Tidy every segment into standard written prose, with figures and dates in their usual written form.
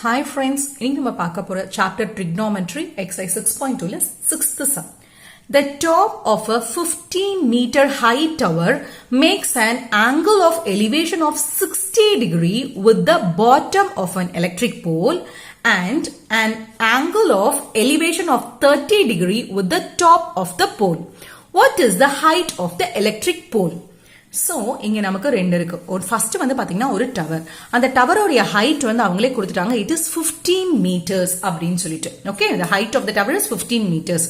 Hi friends, இன்னைக்கு நம்ம பார்க்க போற chapter trigonometry exercise 6.2 6th sum. The top of a 15-meter high tower makes an angle of elevation of 60 degree with the bottom of an electric pole and an angle of elevation of 30 degree with the top of the pole. What is the height of the electric pole? So, இங்க நமக்கு ரெண்டு இருக்கு. First வந்து பாத்தீங்கன்னா ஒரு tower. அந்த டவரோட height வந்து அவங்களே கொடுத்துட்டாங்க. It is 15 meters அப்படின்னு சொல்லிட்டு. Okay, the height of the tower is 15 meters.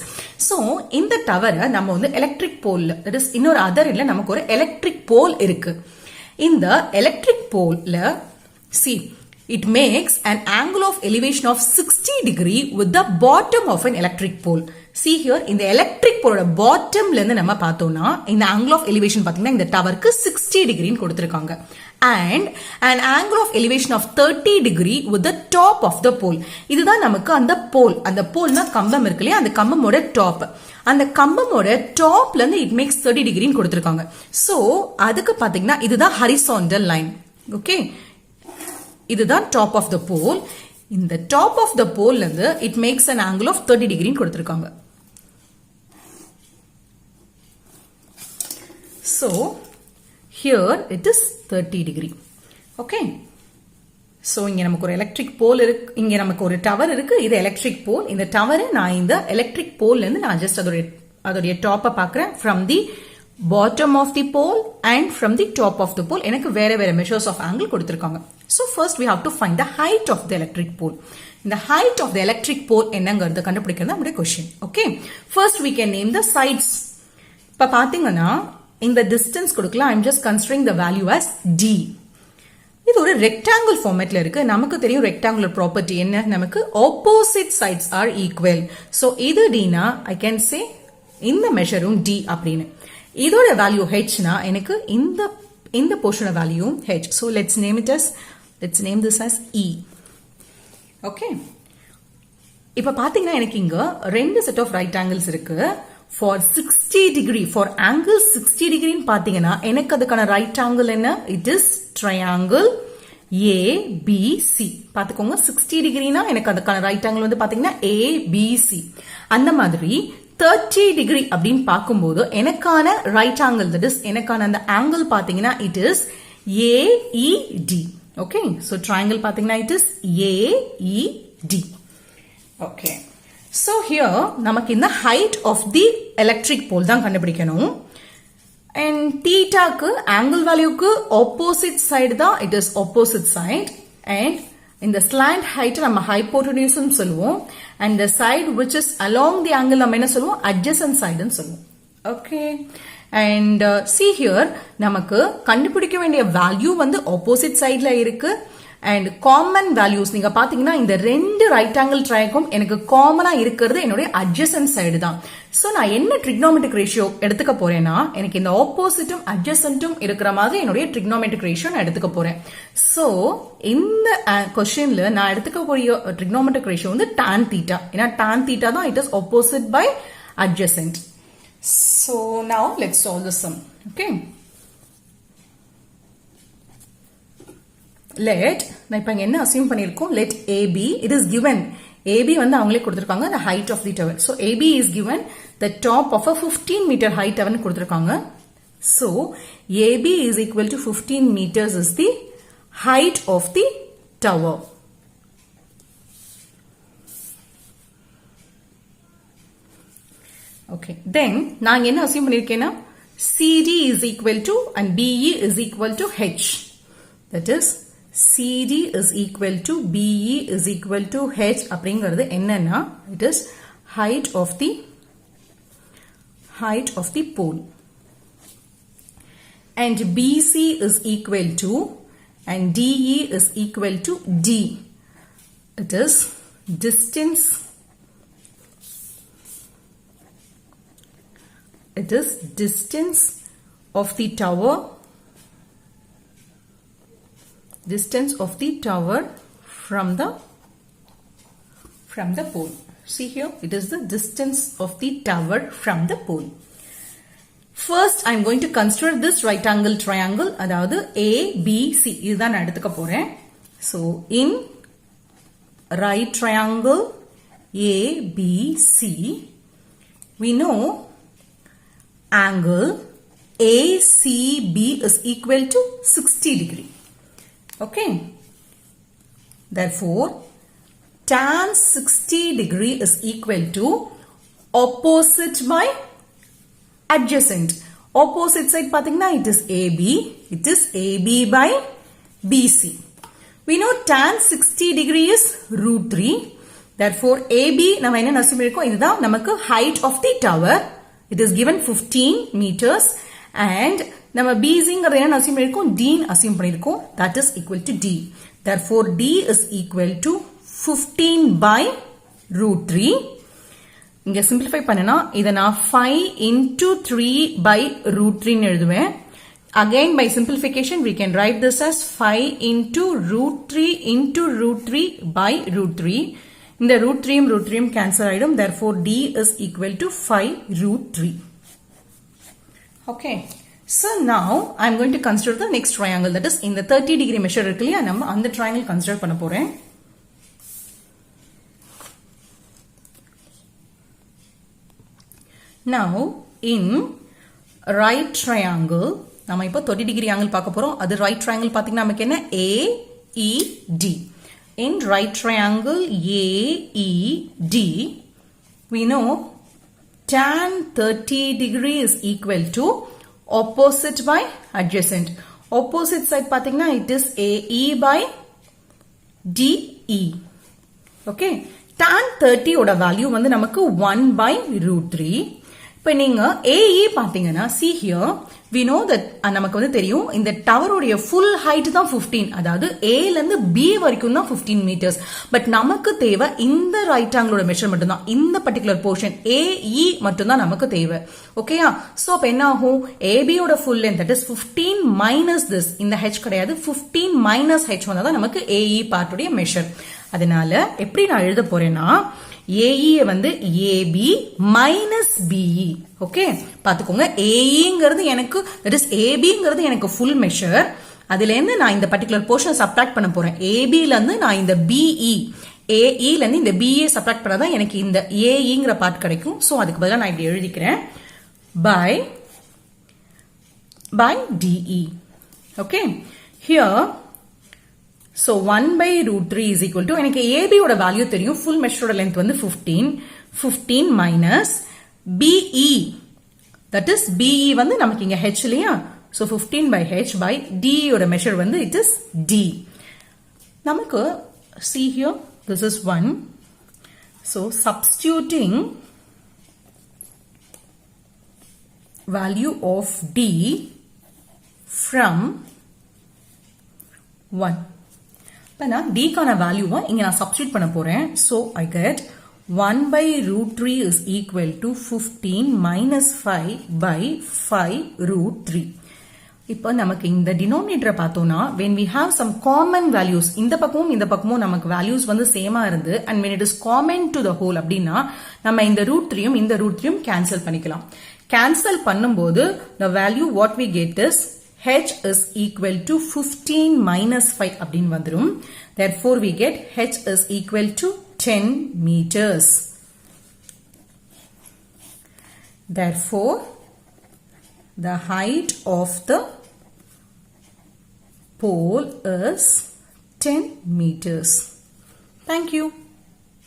So, இந்த டவரை நம்ம வந்து எலக்ட்ரிக் போல், that is இன்னொரு அதர் இல்ல நமக்கு ஒரு எலக்ட்ரிக் போல் இருக்கு. இந்த electric போல்ல see it makes an angle of elevation of 60 degree with the bottom of an electric pole. See here, இந்த electric pole bottomல இருந்து நம்ம பார்த்தோம்னா இந்த angle of elevation பாத்தீங்கன்னா இந்த டவருக்கு 60 degree கொடுத்திருக்காங்க. And an angle of elevation of 30 degree with the top of the pole. இதுதான் நமக்கு அந்த pole. அந்த poleனா கம்பம் இருக்கு இல்லையா, அந்த கம்பமோட டாப். அந்த கம்பமோட டாப்ல இருந்து it makes 30 degree கொடுத்திருக்காங்க. So, அதுக்கு பாத்தீங்கன்னா இதுதான் horizontal line. Okay? இதுதான் top of the pole. இந்த top of the pole இருந்து it makes an angle of 30 degree கொடுத்திருக்காங்க. So, here it is 30 degree. Okay. So, இங்க நமக்கு ஒரு electric pole இருக்கு, இங்க நமக்கு ஒரு tower இருக்கு, இது electric pole. இந்த tower நான் இந்த electric pole இருந்து நான் just அதோடைய top பார்க்கிறேன் from the bottom of the pole and from the top of the pole. எனக்கு வேற measures of angle கொடுத்திருக்காங்க. So, first we have to find the height of the electric pole. The height of the electric pole என்னங்கிறது கண்டுபிடிக்கிறது நம்முடைய question. Okay. First we can name the sides. இப்ப பாத்தீங்கன்னா இந்த distance கொடுக்கலாம். I'm just considering the value as D. இது ஒரு rectangle formatல இருக்கு. நமக்கு தெரியும் rectangular property என்ன, நமக்கு opposite sides are equal. So, இது D னா I can say இந்த measureம் D அப்படின்னு. இதோட value H னா எனக்கு இந்த portion value H. So, let's name this as E. Okay. இப்ப பாத்தீங்கன்னா எனக்கு இங்க ரெண்டு set of right angles இருக்கு. For 60 degree, for angle 60 degree பாத்தீங்கன்னா எனக்கு அதுக்கான right angle என்ன? It is triangle ABC. பாத்துக்கோங்க 60 degree னா எனக்கு அதுக்கான right angle வந்து பாத்தீங்கன்னா ABC. அந்த மாதிரி 30 degree அப்படின்னு பார்க்கும்போது எனக்கான right angle, that is எனக்கான அந்த angle பாத்தீங்கன்னா it is AED. Okay, so triangle பாத்தீங்கன்னா it is AED. Okay. So here நமக்கு இந்த height of the electric pole தான் கண்டுபிடிக்கணும். And thetaக்கு angle valueக்கு opposite side தான், it is opposite side. And இந்த slant height நம்ம hypotenuse னு சொல்லுவோம். And the side which is along the angle நம்ம என்ன சொல்லுவோம்? Adjacent side னு சொல்லுவோம். Okay. And see here நமக்கு கண்டுபிடிக்க வேண்டிய value வந்து opposite sideல இருக்கு. And common values நீங்க பாத்தீங்கன்னா இந்த ரெண்டு right angle triangle எனக்கு காமனா இருக்கிறது என்னுடைய adjacent side தான். So நான் என்ன trigonometric ratio எடுத்துக்க போறேன்னா எனக்கு இந்த oppositeம் adjacentம் இருக்கிற மாதிரி என்னுடைய trigonometric ratio நான் எடுத்துக்க போறேன். So இந்த questionல நான் எடுத்துக்க போற trigonometric ratio வந்து tan theta. ஏன்னா tan theta தான் it is opposite by adjacent. So now let's solve the sum. Okay. Let நான் இப்ப என்ன assume பண்ணிருக்கோம், let AB, it is given AB வந்து அவங்களே கொடுத்திருக்காங்க the height of the tower. So AB is given the top of a 15 meter high tower கொடுத்திருக்காங்க. So AB is equal to 15 meters is the height of the tower. Okay, then நான் என்ன assume பண்ணிருக்கேன்னா CD is equal to and BE is equal to H. That is CD is equal to BE is equal to H அப்படிங்கிறது என்னன்னா it is height of the pole. And BC is equal to and DE is equal to D. It is distance. It is distance of the tower. Distance of the tower from the pole. See here, it is the distance of the tower from the pole. First, I am going to consider this right angle triangle. அதாவது ABC. இதுதான் நான் எடுத்துக்க போறேன். So, in right triangle ABC, we know angle ACB is equal to 60 degree. Okay. Therefore, tan 60 degree is equal to opposite by adjacent. Opposite side pathina, it is AB. It is AB by BC. We know tan 60 degree is root 3. Therefore, AB, nama enna assume irukom, idha namakku height of the tower. It is given 15 meters. And nama BC ngadha enna assume irukom, D assume pannirkom, that is equal to D. Therefore, D is equal to 15 by root 3. இங்க simplify பண்ணனா இத நான் 5 into 3 by root 3 னு எழுதுவேன். Again by simplification we can write this as 5 into root 3 into root 3 by root 3. இந்த root 3 ம் root 3 ம் cancel ஆயிடும். Therefore D is equal to 5 root 3. Okay. So now I am going to consider the next triangle, that is in the 30 degree measure இருக்கு இல்லையா, நம்ம அந்த triangle consider பண்ண போறேன். Now in right triangle நாம இப்போ 30 degree angle பார்க்க போறோம். அது right triangle பாத்தீங்கன்னா நமக்கு என்ன AED. In right triangle AED we know tan 30 degree is equal to opposite by adjacent. Opposite side பாத்தீங்கன்னா it is AE by DE. Okay. Tan 30 ஓட value வந்து நமக்கு 1 by root 3. இப்போ நீங்க AE பாத்தீங்கன்னா see here we know that நமக்கு வந்து தெரியும் இந்த டவரோட full height தான் 15, அதாவது A ல இருந்து B வரைக்கும் தான் 15 meters. பட் நமக்கு தேவை இந்த ரைட் ஆங்கிளோட மெஷர் மட்டும் தான், இந்த பர்టిక్యులர் போர்ஷன் AE மட்டும் தான் நமக்கு தேவை. ஓகேயா? சோ அப்ப என்ன ஆகும், AB ஓட full length that is 15 minus this, இந்த h கிடையாது, 15 minus h வந்தா தான் நமக்கு AE பார்ட் உடைய மெஷர். அதனால எப்படி நான் எழுத போறேன்னா AE வந்து AB minus BE. ஓகே, பாத்துக்கோங்க AEங்கிறது எனக்கு that is ABங்கிறது எனக்கு full measure. அதுல இருந்து நான் இந்த பர்టిక్యులர் போர்ஷன் சப்ட்ராக்ட் பண்ண போறேன். AB ல இருந்து நான் இந்த BE, AE ல இருந்து இந்த BE சப்ட்ராக்ட் பண்ணாதான் எனக்கு இந்த AEங்கிற பார்ட் கிடைக்கும். சோ அதுக்கு பதிலா நான் இப்படி எழுதிக்கிறேன் by DE. Okay, here so 1 by root 3 is equal to எனக்கு AB ஓட வேல்யூ தெரியும், full measure ஓட length வந்து 15 minus BE, that is BE வந்து நமக்கு இங்க h இல்லையா, so 15 by h by DE ஓட measure வந்து it is D. நமக்கு see here this is 1, so substituting value of D from 1. இப்போ நான் D கான வேல்யூவை இங்க நான் சப்ஸ்டிட்யூட் பண்ண போறேன். So I get 1 by root 3 is equal to 15 minus 5 by 5 root 3. இப்போ நமக்கு இந்த டினோமினேட்டரை பார்த்தோம்னா when we have some common values, இந்த பக்கமும் நமக்கு values வந்து சேமா இருந்து and when it is common to the whole அப்படின்னா நம்ம இந்த root 3யும் இந்த root 3யும் கேன்சல் பண்ணிக்கலாம். கேன்சல் பண்ணும்போது the value what we get is h is equal to 15 minus 5 அப்படின் வந்துரும். Therefore we get h is equal to 10 meters. Therefore the height of the pole is 10 meters. Thank you.